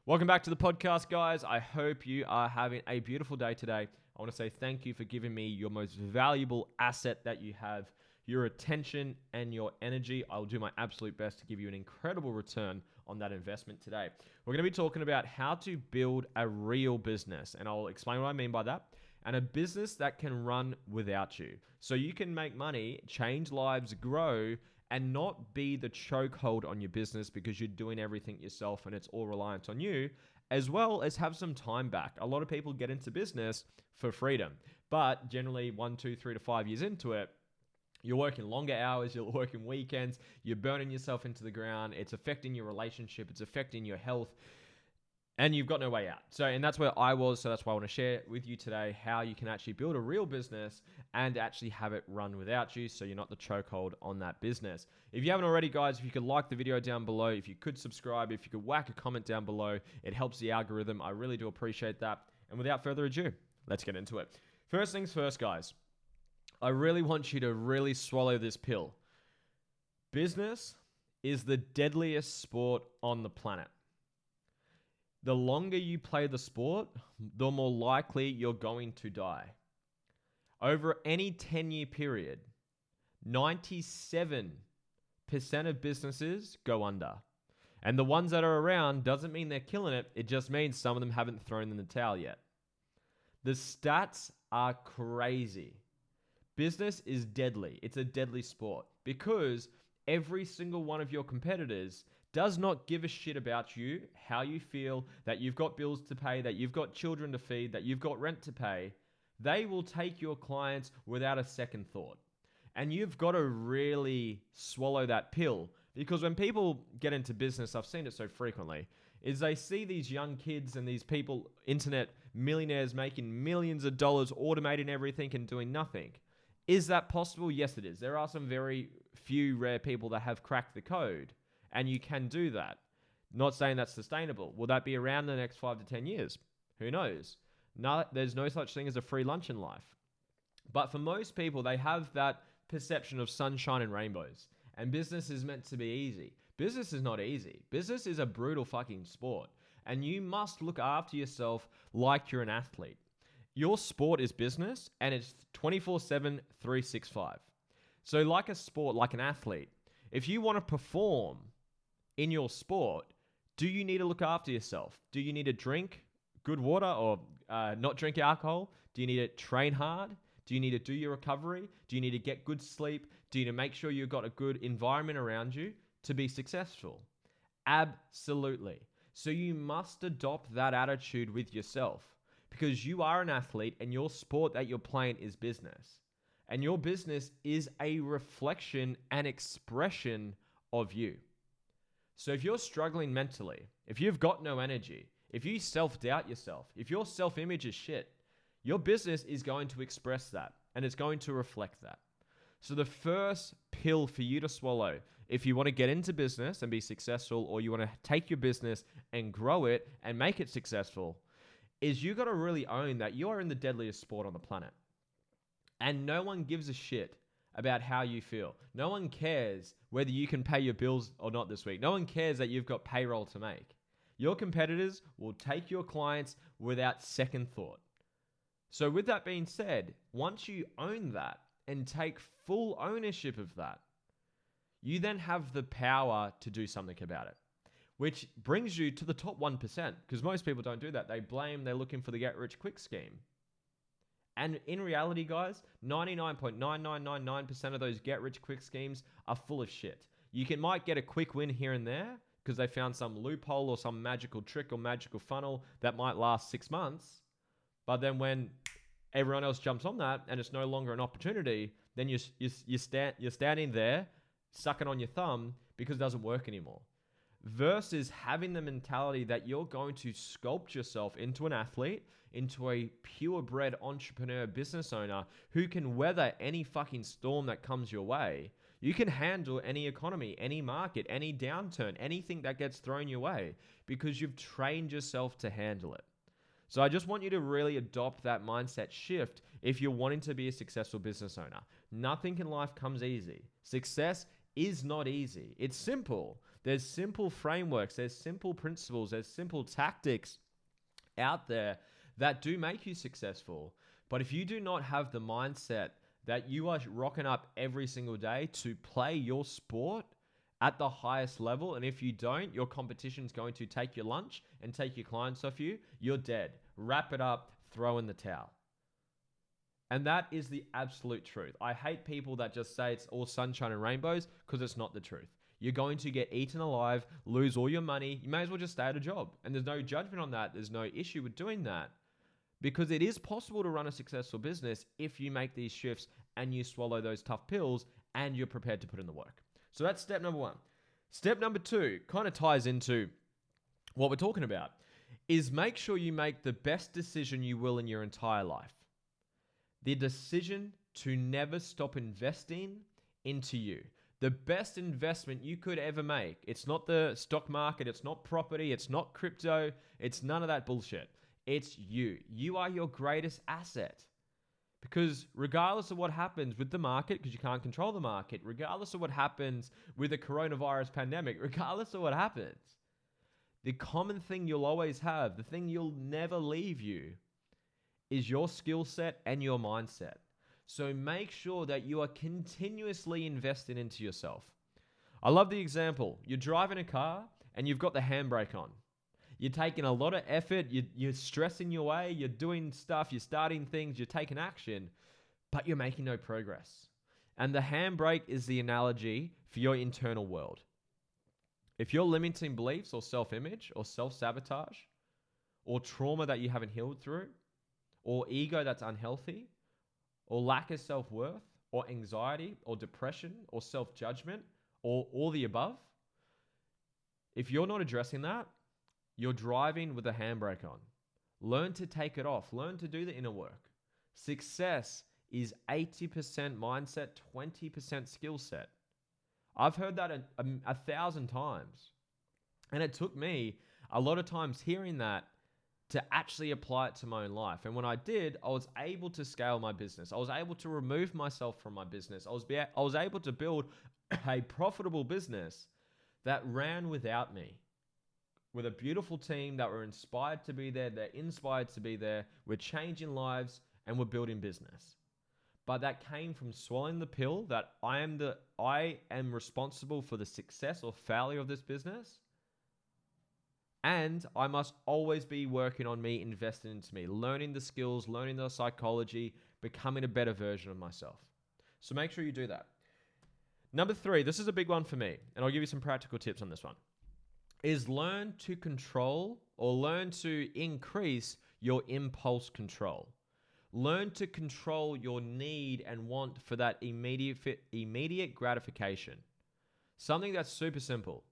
Welcome back to the podcast, guys. I hope you are having a beautiful day today. I want to say thank you for giving me your most valuable asset that you have, your attention and your energy. I will do my absolute best to give you an incredible return on that investment today. We're going to be talking about how to build a real business, and I'll explain what I mean by that. And a business that can run without you. So you can make money, change lives, grow, and not be the chokehold on your business because you're doing everything yourself and it's all reliant on you, as well as have some time back. A lot of people get into business for freedom, but generally 1, 2, 3 to 5 years into it, you're working longer hours, you're working weekends, you're burning yourself into the ground, it's affecting your relationship, it's affecting your health, and you've got no way out. And that's where I was. So that's why I want to share with you today how you can actually build a real business and actually have it run without you, so you're not the chokehold on that business. If you haven't already, guys, if you could like the video down below, if you could subscribe, if you could whack a comment down below, it helps the algorithm. I really do appreciate that. And without further ado, let's get into it. First things first, guys. I really want you to really swallow this pill. Business is the deadliest sport on the planet. The longer you play the sport, the more likely you're going to die. Over any 10-year period, 97% of businesses go under. And the ones that are around doesn't mean they're killing it. It just means some of them haven't thrown in the towel yet. The stats are crazy. Business is deadly. It's a deadly sport because every single one of your competitors does not give a shit about you, how you feel, that you've got bills to pay, that you've got children to feed, that you've got rent to pay. They will take your clients without a second thought. And you've got to really swallow that pill, because when people get into business, I've seen it so frequently, is they see these young kids and these people, internet millionaires making millions of dollars, automating everything and doing nothing. Is that possible? Yes, it is. There are some very few rare people that have cracked the code. And you can do that. Not saying that's sustainable. Will that be around the next 5 to 10 years? Who knows? No, there's no such thing as a free lunch in life. But for most people, they have that perception of sunshine and rainbows. And business is meant to be easy. Business is not easy. Business is a brutal fucking sport. And you must look after yourself like you're an athlete. Your sport is business, and it's 24/7, 365. So like a sport, like an athlete, if you want to perform in your sport, do you need to look after yourself? Do you need to drink good water or not drink alcohol? Do you need to train hard? Do you need to do your recovery? Do you need to get good sleep? Do you need to make sure you've got a good environment around you to be successful? Absolutely. So you must adopt that attitude with yourself, because you are an athlete and your sport that you're playing is business. And your business is a reflection and expression of you. So if you're struggling mentally, if you've got no energy, if you self-doubt yourself, if your self-image is shit, your business is going to express that and it's going to reflect that. So the first pill for you to swallow, if you want to get into business and be successful, or you want to take your business and grow it and make it successful, is you got to really own that you are in the deadliest sport on the planet. And no one gives a shit about how you feel. No one cares whether you can pay your bills or not this week. No one cares that you've got payroll to make. Your competitors will take your clients without second thought. So with that being said, once you own that and take full ownership of that, you then have the power to do something about it, which brings you to the top 1%, because most people don't do that. They blame, they're looking for the get-rich-quick scheme. And in reality, guys, 99.9999% of those get-rich-quick schemes are full of shit. You might get a quick win here and there because they found some loophole or some magical trick or magical funnel that might last 6 months. But then when everyone else jumps on that and it's no longer an opportunity, then you're standing there sucking on your thumb because it doesn't work anymore. Versus having the mentality that you're going to sculpt yourself into an athlete, into a purebred entrepreneur business owner who can weather any fucking storm that comes your way. You can handle any economy, any market, any downturn, anything that gets thrown your way, because you've trained yourself to handle it. So I just want you to really adopt that mindset shift if you're wanting to be a successful business owner. Nothing in life comes easy. Success is not easy. It's simple. There's simple frameworks, there's simple principles, there's simple tactics out there that do make you successful. But if you do not have the mindset that you are rocking up every single day to play your sport at the highest level, and if you don't, your competition is going to take your lunch and take your clients off you, you're dead. Wrap it up, throw in the towel. And that is the absolute truth. I hate people that just say it's all sunshine and rainbows, because it's not the truth. You're going to get eaten alive, lose all your money. You may as well just stay at a job. And there's no judgment on that. There's no issue with doing that, because it is possible to run a successful business if you make these shifts and you swallow those tough pills and you're prepared to put in the work. So that's step number one. Step number two kind of ties into what we're talking about, is make sure you make the best decision you will in your entire life. The decision to never stop investing into you. The best investment you could ever make. It's not the stock market. It's not property. It's not crypto. It's none of that bullshit. It's you. You are your greatest asset. Because regardless of what happens with the market, because you can't control the market, regardless of what happens with the coronavirus pandemic, regardless of what happens, the common thing you'll always have, the thing you'll never leave you, is your skill set and your mindset. So make sure that you are continuously investing into yourself. I love the example. You're driving a car and you've got the handbrake on. You're taking a lot of effort. You're stressing your way. You're doing stuff. You're starting things. You're taking action, but you're making no progress. And the handbrake is the analogy for your internal world. If you're limiting beliefs or self-image or self-sabotage or trauma that you haven't healed through, or ego that's unhealthy, or lack of self-worth, or anxiety, or depression, or self-judgment, or all the above, if you're not addressing that, you're driving with a handbrake on. Learn to take it off. Learn to do the inner work. Success is 80% mindset, 20% skill set. I've heard that 1,000 times. And it took me a lot of times hearing that to actually apply it to my own life. And when I did, I was able to scale my business. I was able to remove myself from my business. I was able to build a profitable business that ran without me, with a beautiful team that were inspired to be there. They're inspired to be there. We're changing lives and we're building business. But that came from swallowing the pill that I am responsible for the success or failure of this business. And I must always be working on me, investing into me, learning the skills, learning the psychology, becoming a better version of myself. So make sure you do that. Number 3, this is a big one for me, and I'll give you some practical tips on this one, is learn to control or learn to increase your impulse control. Learn to control your need and want for that immediate gratification. Something that's super simple.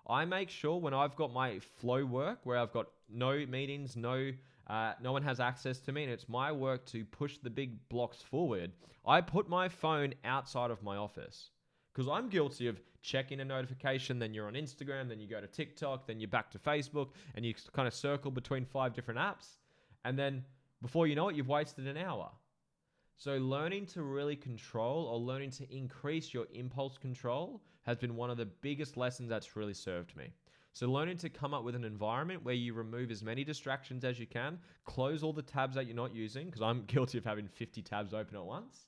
I make sure when I've got my flow work, where I've got no meetings, no one has access to me, and it's my work to push the big blocks forward, I put my phone outside of my office. Because I'm guilty of checking a notification, then you're on Instagram, then you go to TikTok, then you're back to Facebook, and you kind of circle between 5 different apps. And then before you know it, you've wasted an hour. So learning to really control or learning to increase your impulse control has been one of the biggest lessons that's really served me. So learning to come up with an environment where you remove as many distractions as you can, close all the tabs that you're not using, because I'm guilty of having 50 tabs open at once,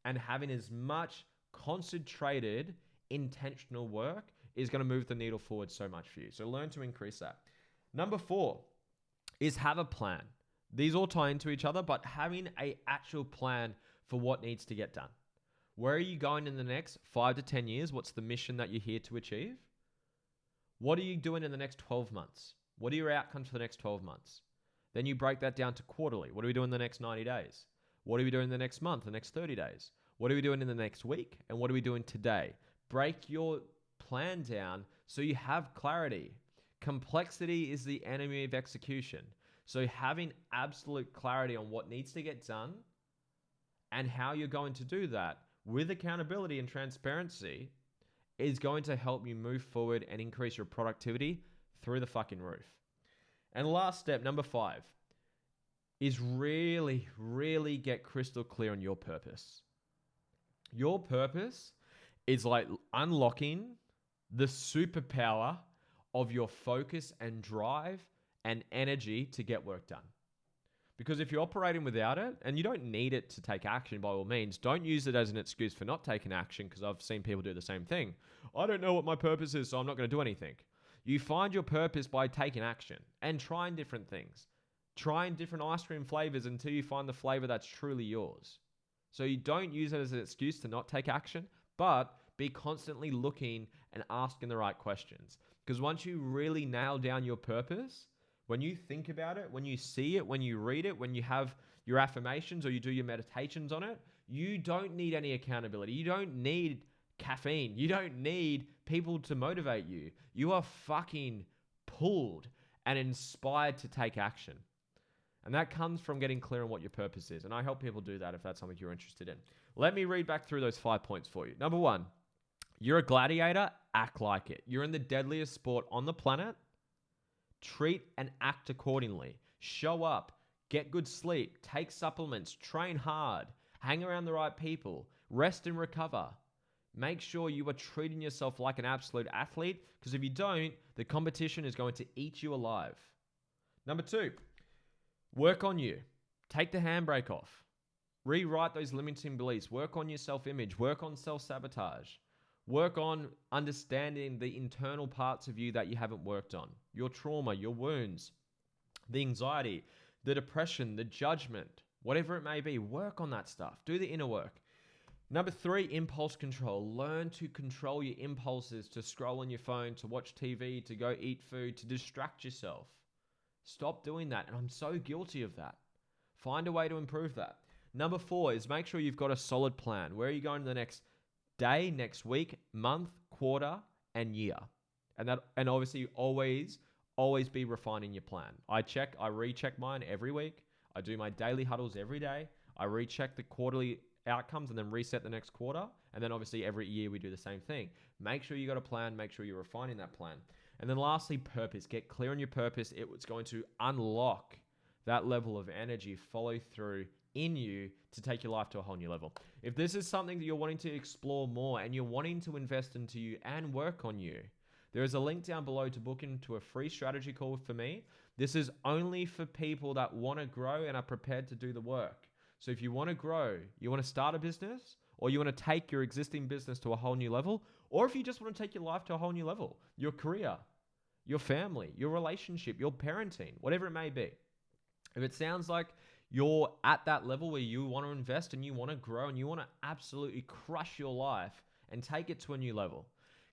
and having as much concentrated, intentional work is going to move the needle forward so much for you. So learn to increase that. Number 4 is have a plan. These all tie into each other, but having an actual plan for what needs to get done. Where are you going in the next 5 to 10 years? What's the mission that you're here to achieve? What are you doing in the next 12 months? What are your outcomes for the next 12 months? Then you break that down to quarterly. What are we doing in the next 90 days? What are we doing in the next month, the next 30 days? What are we doing in the next week? And what are we doing today? Break your plan down so you have clarity. Complexity is the enemy of execution. So having absolute clarity on what needs to get done and how you're going to do that with accountability and transparency is going to help you move forward and increase your productivity through the fucking roof. And last step, number 5, is really, really get crystal clear on your purpose. Your purpose is like unlocking the superpower of your focus and drive and energy to get work done. Because if you're operating without it, and you don't need it to take action by all means, don't use it as an excuse for not taking action, because I've seen people do the same thing. I don't know what my purpose is, so I'm not going to do anything. You find your purpose by taking action and trying different things. Trying different ice cream flavors until you find the flavor that's truly yours. So you don't use it as an excuse to not take action, but be constantly looking and asking the right questions. Because once you really nail down your purpose, when you think about it, when you see it, when you read it, when you have your affirmations or you do your meditations on it, you don't need any accountability. You don't need caffeine. You don't need people to motivate you. You are fucking pulled and inspired to take action. And that comes from getting clear on what your purpose is. And I help people do that if that's something you're interested in. Let me read back through those 5 points for you. Number 1, you're a gladiator, act like it. You're in the deadliest sport on the planet. Treat and act accordingly. Show up, get good sleep, take supplements, train hard, hang around the right people, rest and recover. Make sure you are treating yourself like an absolute athlete, because if you don't, the competition is going to eat you alive. Number 2, work on you. Take the handbrake off. Rewrite those limiting beliefs. Work on your self-image. Work on self-sabotage. Work on understanding the internal parts of you that you haven't worked on. Your trauma, your wounds, the anxiety, the depression, the judgment, whatever it may be. Work on that stuff. Do the inner work. Number 3, impulse control. Learn to control your impulses, to scroll on your phone, to watch TV, to go eat food, to distract yourself. Stop doing that. And I'm so guilty of that. Find a way to improve that. Number 4 is make sure you've got a solid plan. Where are you going to the next day, next week, month, quarter, and year? And obviously always be refining your plan. I recheck mine every week. I do my daily huddles every day. I recheck the quarterly outcomes and then reset the next quarter. And then obviously every year we do the same thing. Make sure you got a plan. Make sure you're refining that plan. And then lastly, purpose. Get clear on your purpose. It's going to unlock that level of energy, follow through in you to take your life to a whole new level. If this is something that you're wanting to explore more and you're wanting to invest into you and work on you, there is a link down below to book into a free strategy call for me. This is only for people that want to grow and are prepared to do the work. So if you want to grow, you want to start a business, or you want to take your existing business to a whole new level, or if you just want to take your life to a whole new level, your career, your family, your relationship, your parenting, whatever it may be. If it sounds like you're at that level where you want to invest and you want to grow and you want to absolutely crush your life and take it to a new level,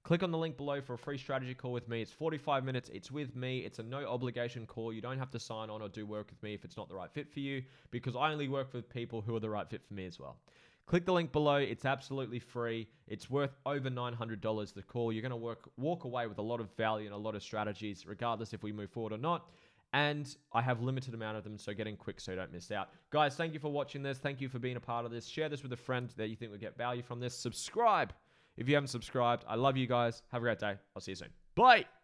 click on the link below for a free strategy call with me. It's 45 minutes. It's with me. It's a no obligation call. You don't have to sign on or do work with me if it's not the right fit for you, because I only work with people who are the right fit for me as well. Click the link below. It's absolutely free. It's worth over $900 the call. You're going to walk away with a lot of value and a lot of strategies, regardless if we move forward or not. And I have limited amount of them, so get in quick so you don't miss out. Guys, thank you for watching this. Thank you for being a part of this. Share this with a friend that you think would get value from this. Subscribe if you haven't subscribed. I love you guys. Have a great day. I'll see you soon. Bye.